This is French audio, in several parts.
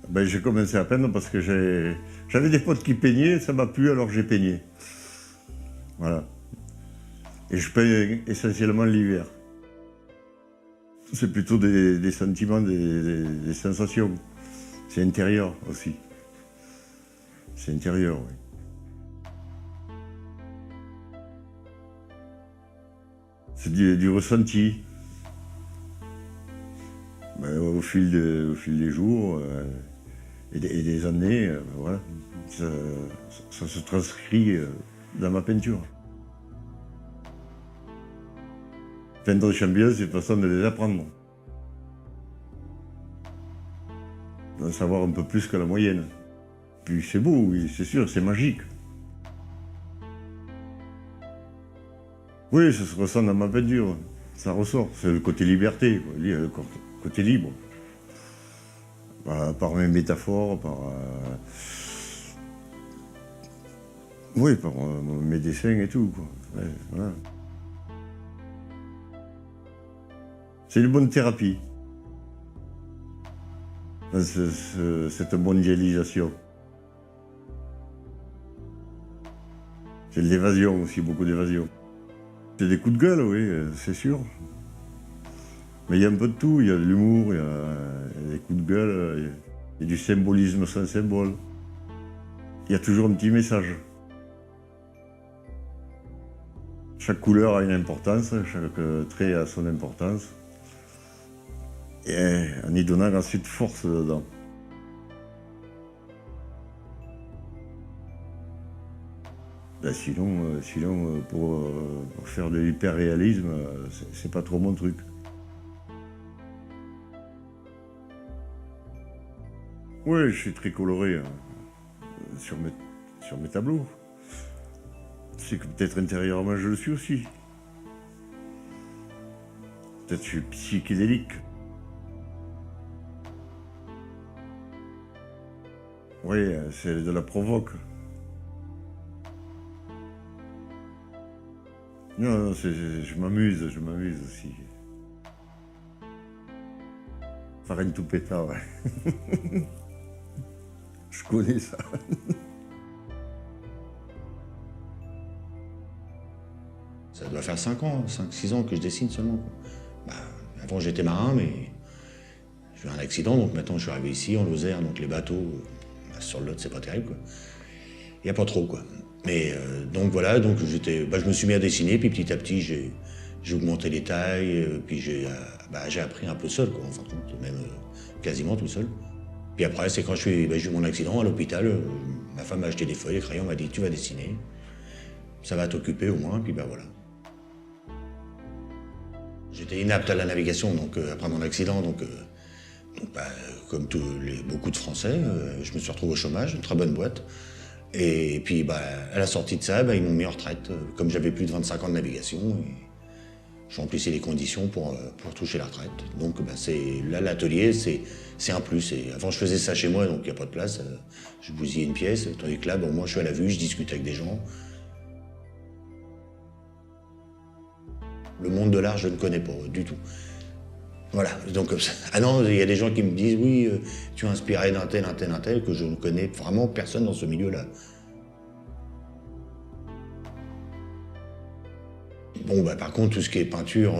Ben, j'ai commencé à peindre parce que j'avais des potes qui peignaient, ça m'a plu alors j'ai peigné. Voilà. Et je peins essentiellement l'hiver. C'est plutôt des sentiments, des sensations. C'est intérieur aussi. C'est intérieur, oui. C'est du ressenti. Ben, au fil des jours et des années, voilà, ça se transcrit dans ma peinture. Peindre des champignons, c'est une façon de les apprendre. D'en savoir un peu plus que la moyenne. Puis c'est beau, oui, c'est sûr, c'est magique. Oui, ça se ressent dans ma peinture. Ça ressort. C'est le côté liberté, quoi, le côté libre. Par mes métaphores, oui, par mes dessins et tout, quoi. Ouais, voilà. C'est une bonne thérapie. Cette mondialisation. C'est de l'évasion aussi, beaucoup d'évasion. C'est des coups de gueule, oui, c'est sûr. Mais il y a un peu de tout, il y a de l'humour, il y a des coups de gueule, il y a du symbolisme sans symbole. Il y a toujours un petit message. Chaque couleur a une importance, chaque trait a son importance. Et en y donnant ensuite force dedans. Ben sinon pour faire de l'hyperréalisme, c'est pas trop mon truc. Oui, je suis très coloré sur mes tableaux. C'est que peut-être intérieurement je le suis aussi. Peut-être je suis psychédélique. Oui, c'est de la provoque. Non, je m'amuse aussi. Farine tout pétard, ouais. Je connais ça. Ça doit faire 5 ans, 5-6 ans que je dessine seulement. Bah, avant j'étais marin, mais j'ai eu un accident, donc maintenant je suis arrivé ici, en Lozère, donc les bateaux, bah, sur le Lot, c'est pas terrible, quoi. Il n'y a pas trop, quoi. Mais donc voilà, donc je me suis mis à dessiner, puis petit à petit j'ai augmenté les tailles, puis j'ai appris un peu seul, quoi, en fin de compte, même quasiment tout seul. Puis après, c'est quand j'ai eu mon accident à l'hôpital, ma femme m'a acheté des feuilles, des crayons, m'a dit tu vas dessiner, ça va t'occuper au moins, puis bah voilà. J'étais inapte à la navigation, donc après mon accident, comme beaucoup de Français, je me suis retrouvé au chômage, une très bonne boîte. Et puis bah, à la sortie de ça, bah, ils m'ont mis en retraite, comme j'avais plus de 25 ans de navigation. Et je remplissais les conditions pour toucher la retraite. Donc bah, là, l'atelier, c'est un plus. Et avant, je faisais ça chez moi, donc il n'y a pas de place. Je bousillais une pièce, tandis que là, bon, moi, je suis à la vue, je discute avec des gens. Le monde de l'art, je ne connais pas du tout. Voilà, donc ah non, il y a des gens qui me disent oui, tu es inspiré d'un tel, que je ne connais vraiment personne dans ce milieu-là. Bon, bah par contre, tout ce qui est peinture,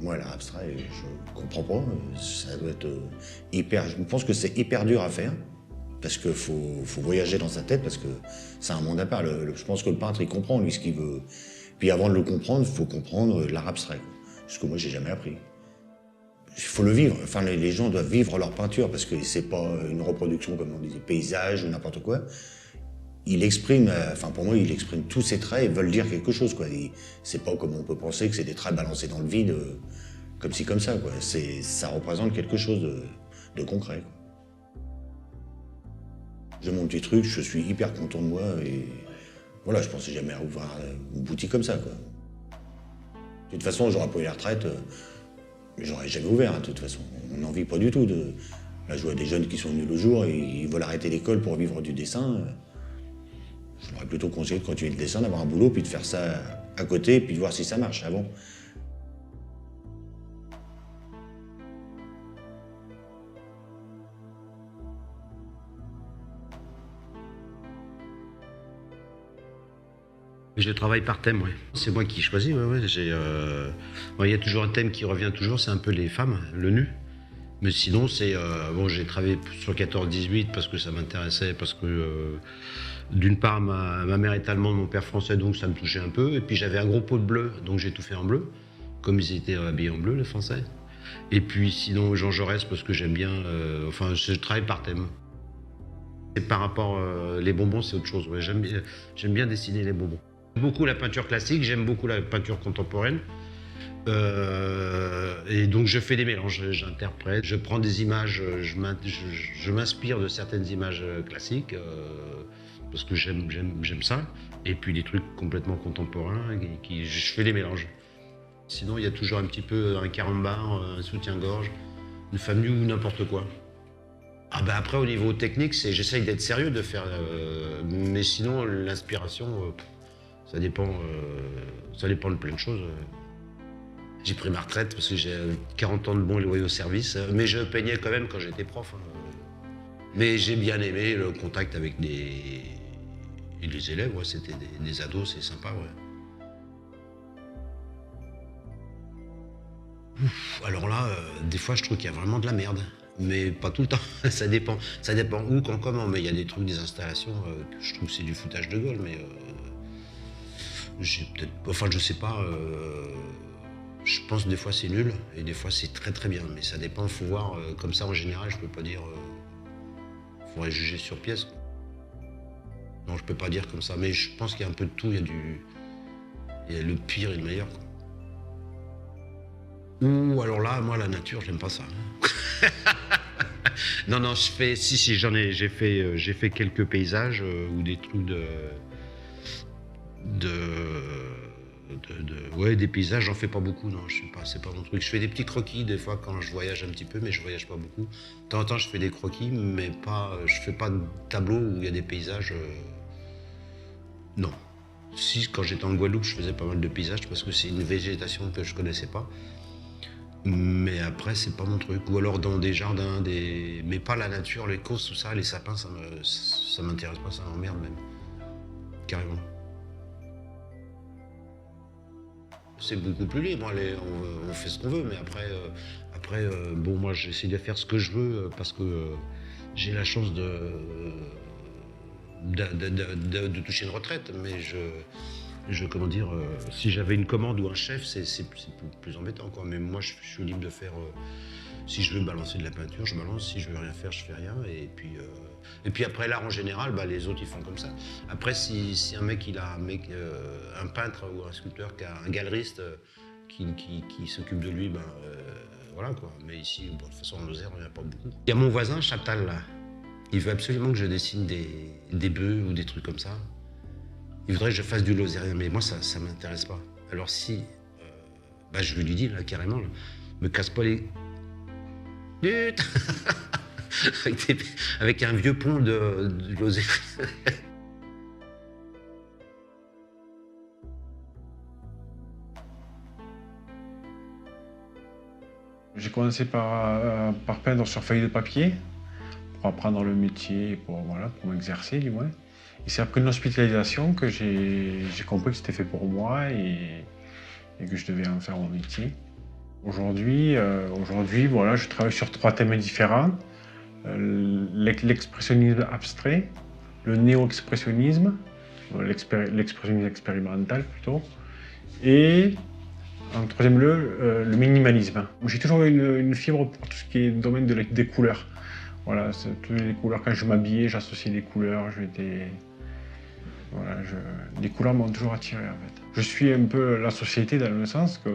moi, l'art abstrait, je comprends pas. Ça doit être je pense que c'est hyper dur à faire, parce qu'il faut voyager dans sa tête, parce que c'est un monde à part. Je pense que le peintre, il comprend, lui, ce qu'il veut. Puis avant de le comprendre, il faut comprendre l'art abstrait, ce que moi, j'ai jamais appris. Il faut le vivre. Enfin, les gens doivent vivre leur peinture, parce que c'est pas une reproduction, comme on disait, paysage ou n'importe quoi. Il exprime, enfin pour moi, il exprime tous ses traits et veulent dire quelque chose, quoi. C'est pas comme on peut penser que c'est des traits balancés dans le vide, comme ci, comme ça, quoi. Ça représente quelque chose de concret, quoi. J'ai mon petit truc, je suis hyper content de moi et voilà, je pensais jamais à ouvrir une boutique comme ça, quoi. De toute façon, j'aurais pas eu la retraite, j'aurais jamais ouvert, hein, de toute façon. On n'en vit pas du tout. Là, je vois des jeunes qui sont venus le jour et ils veulent arrêter l'école pour vivre du dessin. Je leur ai plutôt conseillé de continuer le dessin, d'avoir un boulot, puis de faire ça à côté, puis de voir si ça marche avant. Je travaille par thème, oui. C'est moi qui choisis, ouais. Il y a toujours un thème qui revient toujours, c'est un peu les femmes, le nu. Mais sinon, j'ai travaillé sur 14-18 parce que ça m'intéressait, parce que d'une part, ma mère est allemande, mon père français, donc ça me touchait un peu. Et puis j'avais un gros pot de bleu, donc j'ai tout fait en bleu, comme ils étaient habillés en bleu, les Français. Et puis sinon, Jean Jaurès, parce que j'aime bien, je travaille par thème. Et par rapport, les bonbons, c'est autre chose. Ouais. J'aime bien dessiner les bonbons. J'aime beaucoup la peinture classique, j'aime beaucoup la peinture contemporaine. Et donc je fais des mélanges, j'interprète, je prends des images, je m'inspire de certaines images classiques, parce que j'aime ça. Et puis des trucs complètement contemporains, je fais des mélanges. Sinon, il y a toujours un petit peu un carambar, un soutien-gorge, une femme nue ou n'importe quoi. Ah ben après, au niveau technique, j'essaye d'être sérieux, de faire, mais sinon, l'inspiration, ça dépend de plein de choses. J'ai pris ma retraite parce que j'ai 40 ans de bons et loyaux service, mais je peignais quand même quand j'étais prof. Mais j'ai bien aimé le contact avec les élèves, ouais, c'était des ados, c'est sympa, ouais. Alors là, des fois, je trouve qu'il y a vraiment de la merde. Mais pas tout le temps, ça dépend où, quand, comment. Mais il y a des trucs, des installations, que je trouve que c'est du foutage de gueule, mais je sais pas, je pense que des fois c'est nul, et des fois c'est très très bien, mais ça dépend, faut voir, comme ça en général, je peux pas dire, faudrait juger sur pièce. Non, je peux pas dire comme ça, mais je pense qu'il y a un peu de tout, il y a le pire et le meilleur, quoi. Ou alors là, moi, la nature, j'aime pas ça. Non, j'ai fait quelques paysages ou des trucs ouais, des paysages, j'en fais pas beaucoup, non, je sais pas, c'est pas mon truc. Je fais des petits croquis des fois quand je voyage un petit peu, mais je voyage pas beaucoup. De temps en temps, je fais des croquis, mais je fais pas de tableau où il y a des paysages. Non. Si, quand j'étais en Guadeloupe, je faisais pas mal de paysages parce que c'est une végétation que je connaissais pas. Mais après, c'est pas mon truc. Ou alors dans des jardins, mais pas la nature, les causses, tout ça, les sapins, ça m'intéresse pas, ça m'emmerde même. Carrément. C'est beaucoup plus libre, on fait ce qu'on veut, mais après, bon, moi j'essaie de faire ce que je veux parce que j'ai la chance de toucher une retraite, mais comment dire, si j'avais une commande ou un chef, c'est plus embêtant, quoi. Mais moi, je suis libre de faire. Si je veux balancer de la peinture, je balance. Si je veux rien faire, je fais rien. Et puis après, l'art en général, les autres, ils font comme ça. Après, si un mec, il a un peintre ou un sculpteur, un galeriste qui s'occupe de lui, voilà, quoi. Mais ici, bon, de toute façon, en Lozère, il n'y en a pas beaucoup. Il y a mon voisin, Chaptal, là. Il veut absolument que je dessine des bœufs ou des trucs comme ça. Il voudrait que je fasse du lozérien, mais moi, ça m'intéresse pas. Alors si, je lui dis, là, carrément, là, me casse pas les... avec un vieux pont de lozérien. J'ai commencé par peindre sur feuille de papier, pour apprendre le métier, pour m'exercer, du moins. Et c'est après une hospitalisation que j'ai compris que c'était fait pour moi et que je devais en faire mon métier. Aujourd'hui, voilà, je travaille sur 3 thèmes différents. L'expressionnisme abstrait, le néo-expressionnisme, l'expressionnisme expérimental plutôt, et en troisième lieu, le minimalisme. J'ai toujours eu une fibre pour tout ce qui est le domaine des couleurs. Voilà, toutes les couleurs, quand je m'habillais, j'associais des couleurs, les couleurs m'ont toujours attiré, en fait. Je suis un peu la société dans le sens que,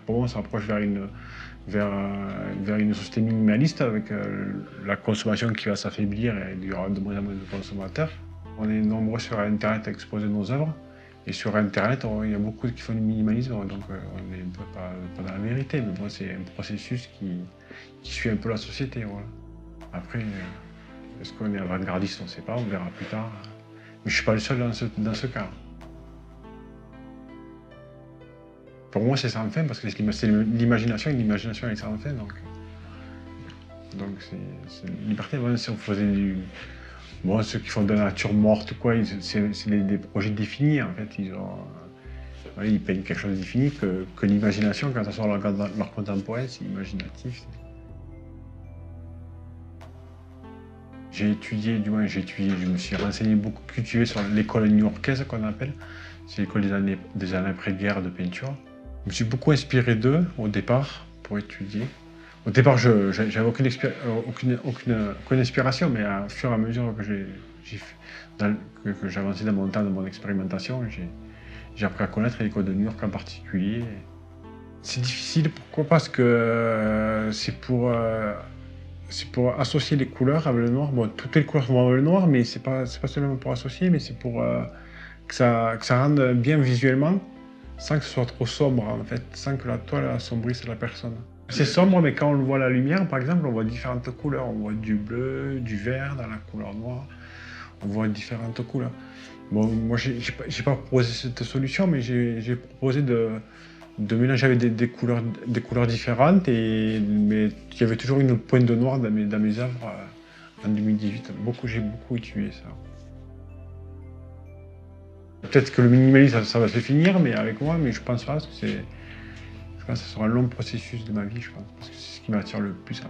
pour moi, on se rapproche vers une société minimaliste avec la consommation qui va s'affaiblir et il y aura de moins en moins de consommateurs. On est nombreux sur Internet à exposer nos œuvres. Et sur Internet, il y a beaucoup qui font du minimalisme, donc on n'est un peu pas dans la vérité. Mais bon, c'est un processus qui suit un peu la société. Voilà. Après, est-ce qu'on est avant-gardiste? On ne sait pas, on verra plus tard. Mais je ne suis pas le seul dans ce cas. Pour moi, c'est sans fin, parce que c'est l'imagination, et l'imagination est sans fin. Donc c'est une liberté. Bon, si on faisait Bon, ceux qui font de la nature morte, quoi, c'est des projets définis, en fait. Ils ont Ouais, ils peignent quelque chose de défini que l'imagination, quand ça sort leur contemporain, c'est imaginatif. J'ai étudié, je me suis renseigné beaucoup, cultivé sur l'école new-yorkaise qu'on appelle. C'est l'école des années après-guerre de peinture. Je me suis beaucoup inspiré d'eux au départ pour étudier. Au départ, je n'avais aucune inspiration, mais à fur et à mesure que j'avançais dans mon temps, de mon expérimentation, j'ai appris à connaître l'école de New York en particulier. C'est difficile, pourquoi? Parce que c'est pour associer les couleurs avec le noir. Bon, toutes les couleurs vont avec le noir, mais c'est pas seulement pour associer, mais c'est pour que ça rende bien visuellement, sans que ce soit trop sombre, en fait, sans que la toile assombrisse la personne. C'est sombre, mais quand on le voit à la lumière, par exemple, on voit différentes couleurs. On voit du bleu, du vert dans la couleur noire. On voit différentes couleurs. Bon, moi, j'ai pas proposé cette solution, mais j'ai proposé de mélanger avec des couleurs différentes, mais il y avait toujours une pointe de noir dans mes œuvres en 2018. J'ai beaucoup étudié ça. Peut-être que le minimalisme, ça va se finir, mais avec moi, mais je pense pas, parce que je pense que ce sera un long processus de ma vie, je pense, parce que c'est ce qui m'attire le plus.